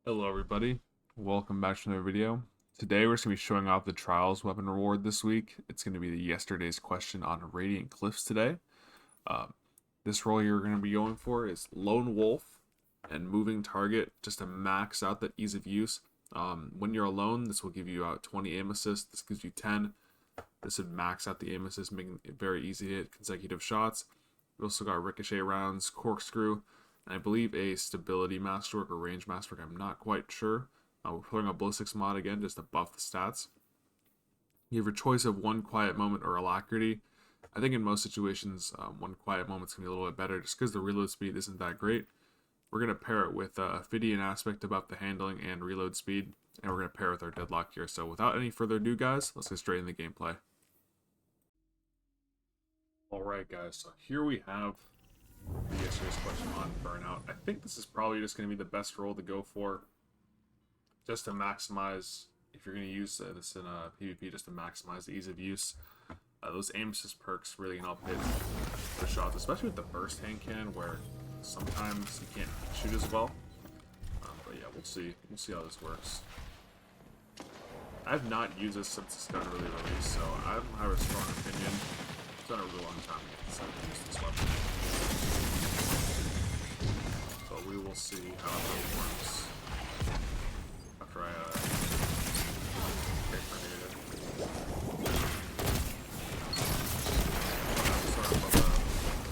Hello everybody, welcome back to another video. Today we're just going to be showing off the Trials weapon reward this week. It's going to be the yesterday's question on Radiant Cliffs today. This role you're going to be going for is Lone Wolf and Moving Target, just to max out the ease of use. When you're alone, this will give you out 20 aim assists. This gives you 10. This would max out the aim assist, making it very easy to hit consecutive shots. We also got Ricochet rounds, Corkscrew, and I believe a Stability Masterwork or Range Masterwork. I'm not quite sure. We're putting a Ballistics mod again just to buff the stats. You have your choice of one Quiet Moment or Alacrity. I think in most situations, one Quiet Moment's going to be a little bit better just because the reload speed isn't that great. We're going to pair it with Ophidian Aspect to buff the handling and reload speed, and we're going to pair it with our Deadlock here. So without any further ado, guys, let's get straight into the gameplay. Alright guys, so here we have the yesterday's question on Burnout. I think this is probably just going to be the best role to go for, just to maximize, if you're going to use this in PvP, just to maximize the ease of use. Those aim assist perks really can help hit the shots, especially with the burst hand cannon, where sometimes you can't shoot as well. But yeah, we'll see how this works. I have not used this since it's got really released, so I don't have a strong opinion. It's been a really long time since I've used this weapon. But we will see how it works after I grenade it.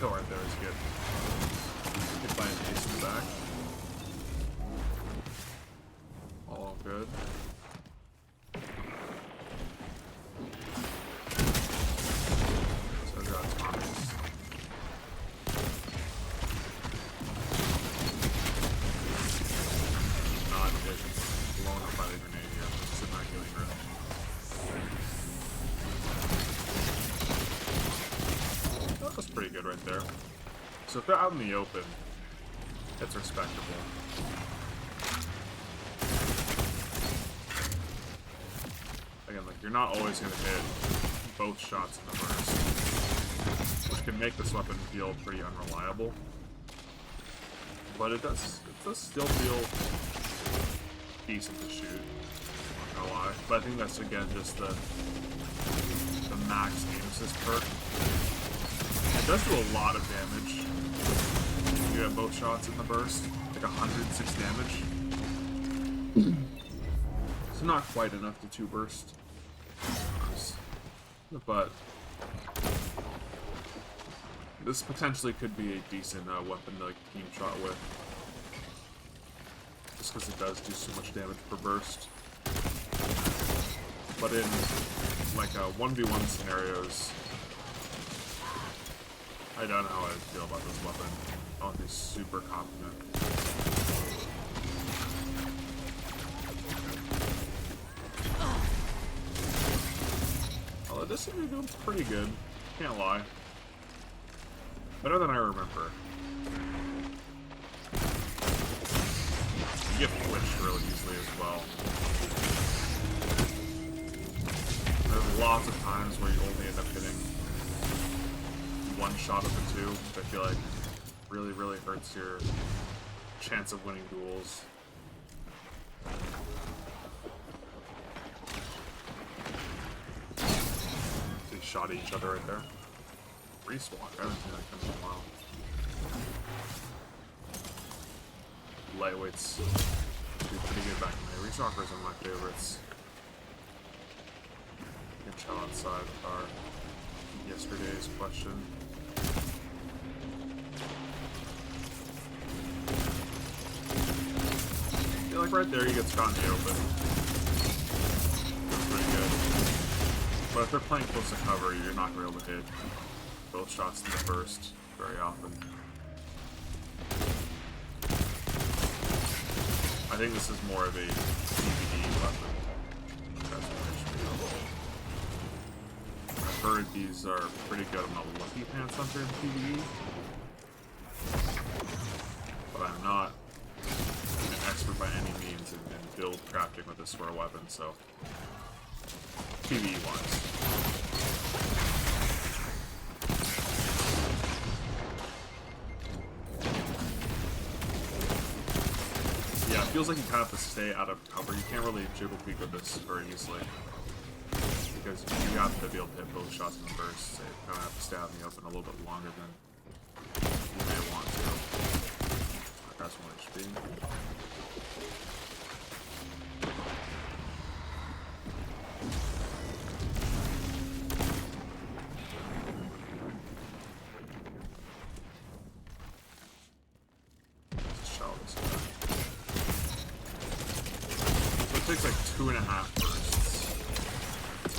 Kill right there is good. Hit by an ace in the back. All good. That's pretty good right there. So if they're out in the open, it's respectable. Again, like, you're not always going to hit both shots in the burst, which can make this weapon feel pretty unreliable. But it does still feel decent to shoot, I'm not gonna lie. But I think that's, again, just the max aim assist perk. It does do a lot of damage. You have both shots in the burst, like 106 damage. It's not quite enough to 2 burst. But this potentially could be a decent weapon to like team shot with. Just because it does do so much damage per burst. But in like 1v1 scenarios, I don't know how I feel about this weapon. I want to be super confident. Although this seems to be doing pretty good, can't lie. Better than I remember. You get twitched really easily as well. There's lots of times where you only end up hitting one shot of the 2, which I feel like really hurts your chance of winning duels. They shot at each other right there. Reswalk, I haven't seen that come in a while. Lightweights do pretty good back in the day. Reswalkers are my favorites. You can chill outside with our yesterday's question. Yeah, like right there, you get shot in the open. That's pretty good. But if they're playing close to cover, you're not going to be able to hit both shots in the burst very often. I think this is more of a CBD weapon. I've heard these are pretty good on the Lucky Pants Hunter in PvE. But I'm not an expert by any means in build crafting with this sort of weapon, so PvE wise. feels like you kind of have to stay out of cover. You can't really jiggle peek with this very easily. Because you have to be able to hit both shots in the burst. So you kind of have to stay out in the open a little bit longer than you may want to. I got some HP. It takes like 2.5 bursts. Oh,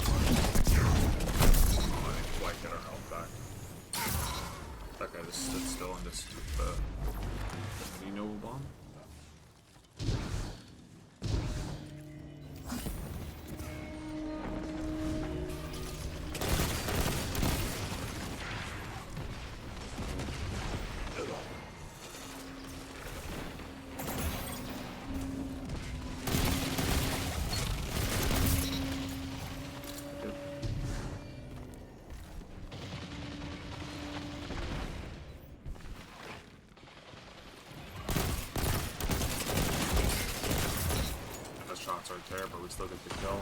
I think White get our health back. That guy just stood still and just took the Nino bomb. Shots right there, but we still get the kill.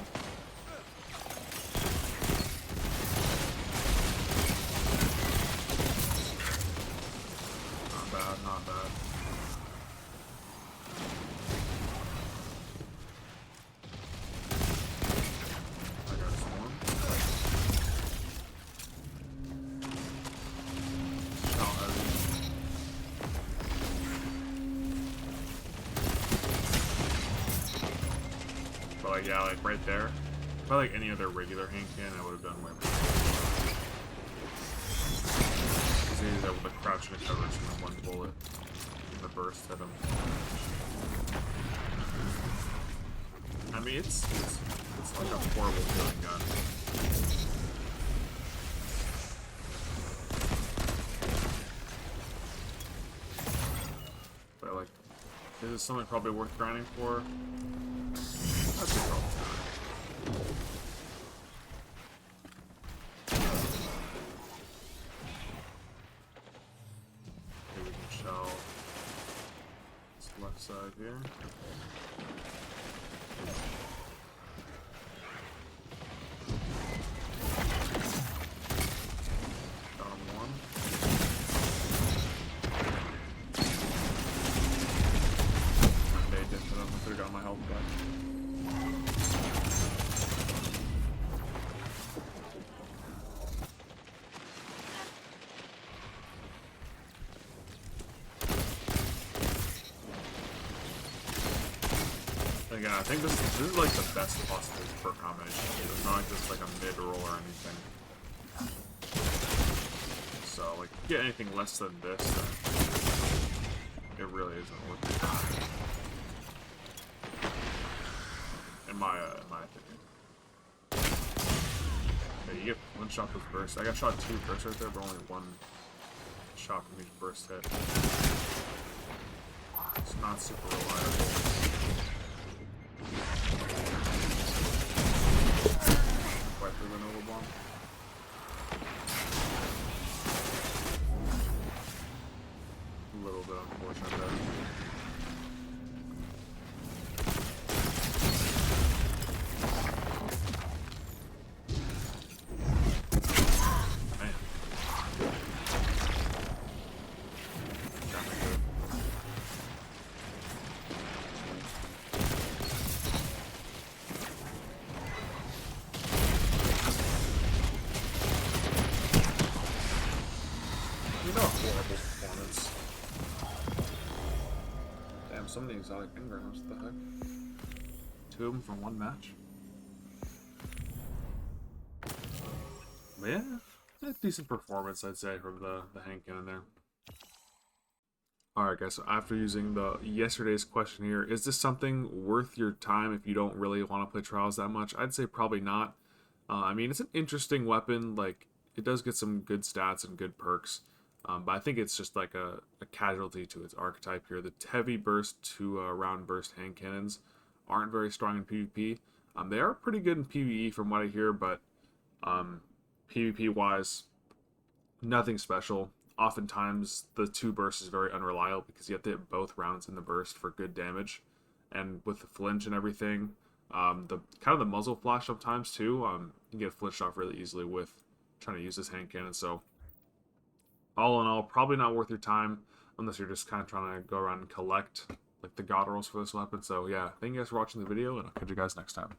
Not bad, not bad. I got swarm. Shot heavy. But like, yeah, like right there, if I like any other regular hand cannon, I would have done way more. Because he was able to crouch and cover from one bullet in the burst hit him. I mean, it's like a horrible feeling gun. But like, is it something probably worth grinding for? That's a problem. Okay, we can shell this left side here. Got him one. They did for them. I could have got my health back. Again, I think this is like the best possible perk combination. It's not like just like a mid roll or anything. So like, get anything less than this, then it really isn't worth it. In my opinion. Yeah, you get one shot with burst. I got shot 2 bursts right there, but only 1 shot from each burst hit. It's not super reliable. Quite through the Nova Bomb. A little bit unfortunate there. Horrible performance. Damn, so many exotic engrams, what the heck? 2 of them from 1 match? But yeah, a decent performance, I'd say, from the hand cannon there. Alright guys, so after using the yesterday's question here, is this something worth your time if you don't really want to play Trials that much? I'd say probably not. I mean, it's an interesting weapon, like, it does get some good stats and good perks. But I think it's just like a casualty to its archetype here. The heavy burst to round burst hand cannons aren't very strong in PvP. They are pretty good in PvE from what I hear, but PvP wise, nothing special. Oftentimes the 2 burst is very unreliable because you have to hit both rounds in the burst for good damage. and with the flinch and everything, the kind of the muzzle flash sometimes too. You can get flinched off really easily with trying to use this hand cannon. So all in all, probably not worth your time unless you're just kind of trying to go around and collect like the god rolls for this weapon. So yeah, thank you guys for watching the video, and I'll catch you guys next time.